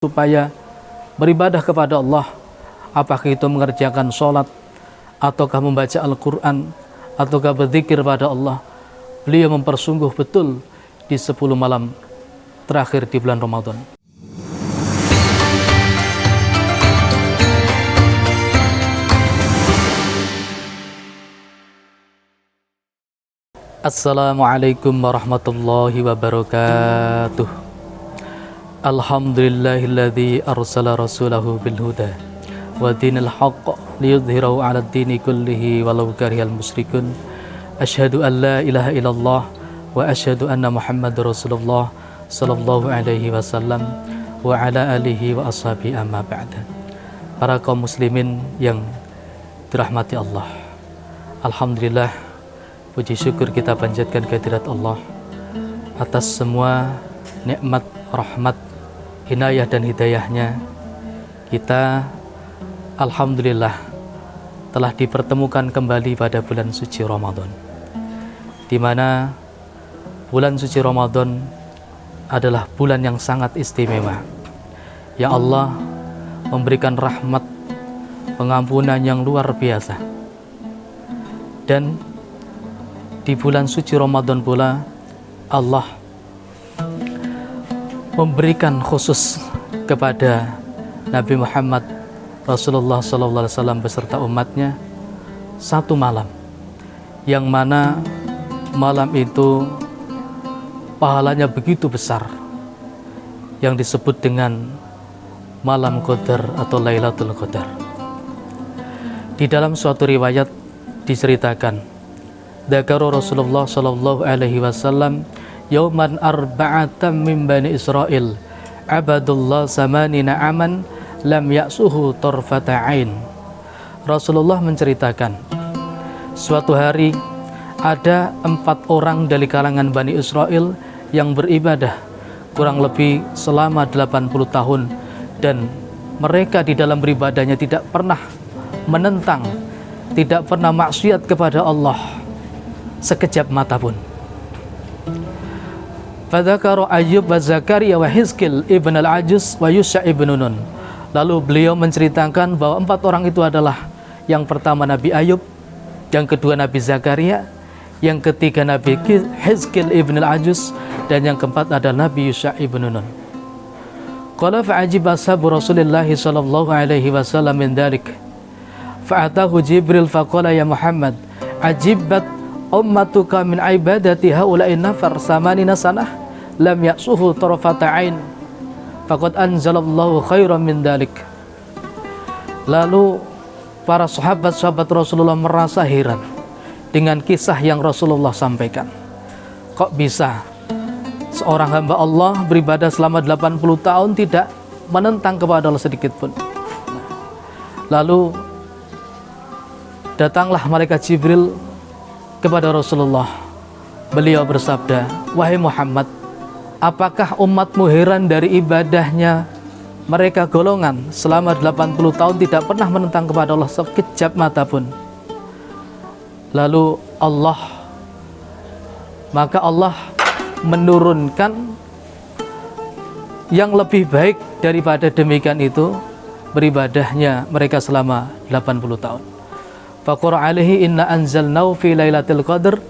supaya beribadah kepada Allah, apakah itu mengerjakan sholat, ataukah membaca Al-Quran, ataukah berzikir pada Allah. Beliau mempersungguh betul di 10 malam terakhir di bulan Ramadan. Assalamualaikum warahmatullahi wabarakatuh. Alhamdulillahilladzi arsala rasulahu bil huda wa dinil haqq liyudhhirahu 'alad dini kullihi walau karihal musyrikun. Asyhadu an la ilaha illallah wa asyhadu anna Muhammadar Rasulullah sallallahu alaihi wasallam wa ala alihi wa ashabihi amma ba'da. Para kaum muslimin yang dirahmati Allah, alhamdulillah, puji syukur kita panjatkan kehadirat Allah atas semua nikmat, rahmat, inayah dan hidayahnya. Kita alhamdulillah telah dipertemukan kembali pada bulan suci Ramadan, di mana bulan suci Ramadan adalah bulan yang sangat istimewa. Ya Allah memberikan rahmat, pengampunan yang luar biasa. Dan di bulan suci Ramadan pula Allah memberikan khusus kepada Nabi Muhammad Rasulullah SAW beserta umatnya satu malam, yang mana malam itu pahalanya begitu besar, yang disebut dengan malam Qadar atau Lailatul Qadar. Di dalam suatu riwayat diceritakan, dzakara Rasulullah sallallahu alaihi wasallam yauman arba'atan min bani Israil abadullah samanina aman lam ya'suhu tarfata ain. Rasulullah menceritakan, suatu hari ada 4 orang dari kalangan Bani Israel yang beribadah kurang lebih selama 80 tahun, dan mereka di dalam beribadahnya tidak pernah menentang, tidak pernah maksiat kepada Allah sekejap mata pun. Fadzakara Ayyub wa Zakaria wa Hizkil ibn al-Ajuz wa Yusha ibn Nun. Lalu beliau menceritakan bahwa 4 orang itu adalah, yang pertama Nabi Ayub, yang kedua Nabi Zakaria, yang ketiga Nabi Hizkil ibn al-Ajuz, dan yang keempat adalah Nabi Yusha ibn Nun. Qala fa'ajib ashabu Rasulillah sallallahu alaihi wasallam min dzalik. Fa'atahu Jibril faqala ya Muhammad, ajibat ummatuka min ibadati haula'i nafar samanina sanah lam ya'suhu tarfata ain faqad anzalallahu khairan min dalik. Lalu para sahabat-sahabat Rasulullah merasa heran dengan kisah yang Rasulullah sampaikan. Kok bisa seorang hamba Allah beribadah selama 80 tahun tidak menentang kepada Allah sedikit pun? Lalu datanglah malaikat Jibril kepada Rasulullah. Beliau bersabda, wahai Muhammad, apakah umatmu heran dari ibadahnya mereka golongan selama 80 tahun tidak pernah menentang kepada Allah sekejap mata pun? Lalu maka Allah menurunkan yang lebih baik daripada demikian itu, beribadahnya mereka selama 80 tahun. Faqara alaihi inna anzalnahu fi lailatul qadr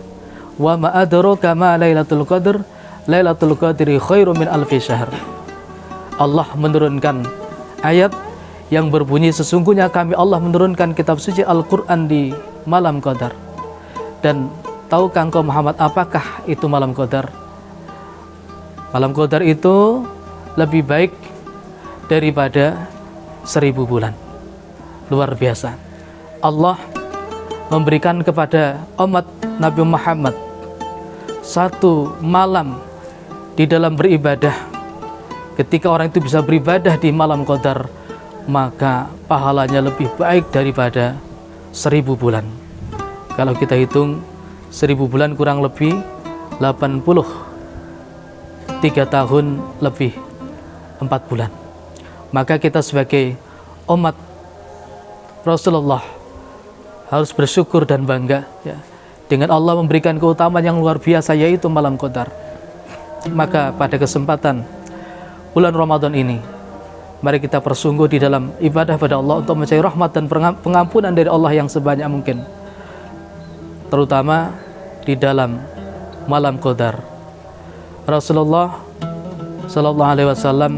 wa ma adraka ma lailatul qadr lailatul qadri khairum min alfi syahr. Allah menurunkan ayat yang berbunyi, sesungguhnya kami Allah menurunkan kitab suci Al-Quran di malam Qadar. Dan tahukah engkau Muhammad apakah itu malam Qadar? Malam Qadar itu lebih baik daripada 1000 bulan. Luar biasa. Allah memberikan kepada umat Nabi Muhammad satu malam di dalam beribadah. Ketika orang itu bisa beribadah di malam Qadar, maka pahalanya lebih baik daripada 1000 bulan. Kalau kita hitung 1000 bulan kurang lebih 83 tahun lebih 4 bulan. Maka kita sebagai umat Rasulullah harus bersyukur dan bangga ya, dengan Allah memberikan keutamaan yang luar biasa, yaitu malam Qadar. Maka pada kesempatan bulan Ramadan ini Mari kita bersungguh di dalam ibadah pada Allah untuk mencari rahmat dan pengampunan dari Allah yang sebanyak mungkin, terutama di dalam malam qadar. Rasulullah Sallallahu Alaihi Wasallam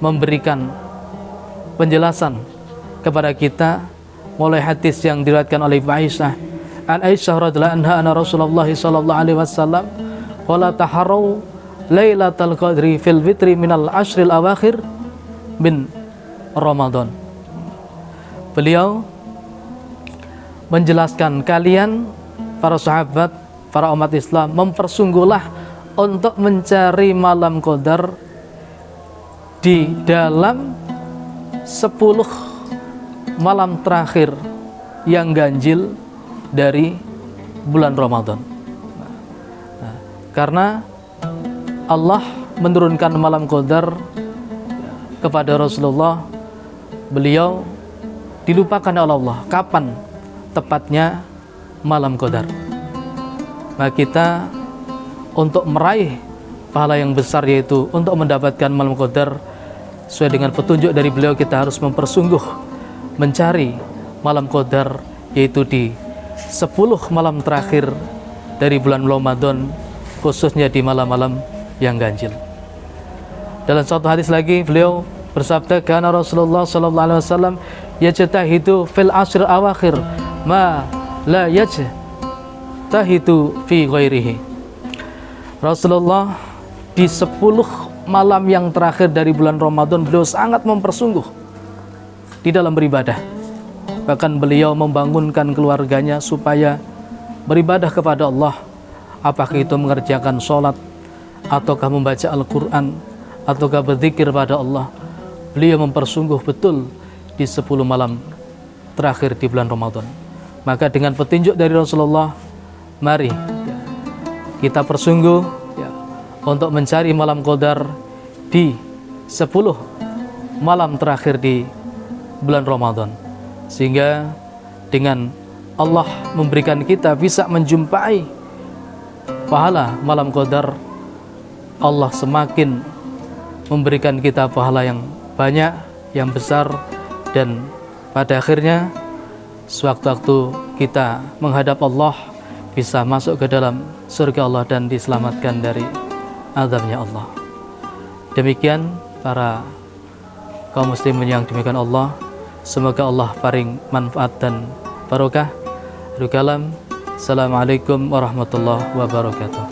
memberikan penjelasan kepada kita mulai hadis yang diriwayatkan oleh Ibu Aisyah, an Aisyah radhiyallahu anha, anna Rasulullah Sallallahu Alaihi Wasallam qala taharau lailatul qadri fil witri minal ashril awakhir min Ramadan. Beliau menjelaskan, kalian para sahabat, para umat Islam, mempersungguhlah untuk mencari malam qadar di dalam 10 malam terakhir yang ganjil dari bulan Ramadan. Karena Allah menurunkan malam qadar kepada Rasulullah, beliau dilupakan oleh Allah kapan tepatnya malam qadar. Maka kita untuk meraih pahala yang besar, yaitu untuk mendapatkan malam qadar sesuai dengan petunjuk dari beliau, kita harus mempersungguh mencari malam qadar, yaitu di 10 malam terakhir dari bulan Ramadan, khususnya di malam-malam yang ganjil. Dalam satu hadis lagi beliau bersabda, kana Rasulullah sallallahu alaihi wasallam yajtahidu fil ashr awakhir ma la yajtahidu fi ghairihi. Rasulullah di 10 malam yang terakhir dari bulan Ramadan beliau sangat mempersungguh di dalam beribadah. Bahkan beliau membangunkan keluarganya supaya beribadah kepada Allah, apakah itu mengerjakan sholat, ataukah membaca Al-Quran, ataukah berzikir pada Allah. Beliau mempersungguh betul di 10 malam terakhir di bulan Ramadan. Maka dengan petunjuk dari Rasulullah, mari kita bersungguh untuk mencari malam qadar di 10 malam terakhir di bulan Ramadan, sehingga dengan Allah memberikan kita bisa menjumpai pahala malam qadar, Allah semakin memberikan kita pahala yang banyak, yang besar, dan pada akhirnya sewaktu-waktu kita menghadap Allah bisa masuk ke dalam surga Allah dan diselamatkan dari azabnya Allah. Demikian para kaum muslimin yang demikian Allah, semoga Allah paring manfaat dan barokah. Assalamualaikum warahmatullahi wabarakatuh.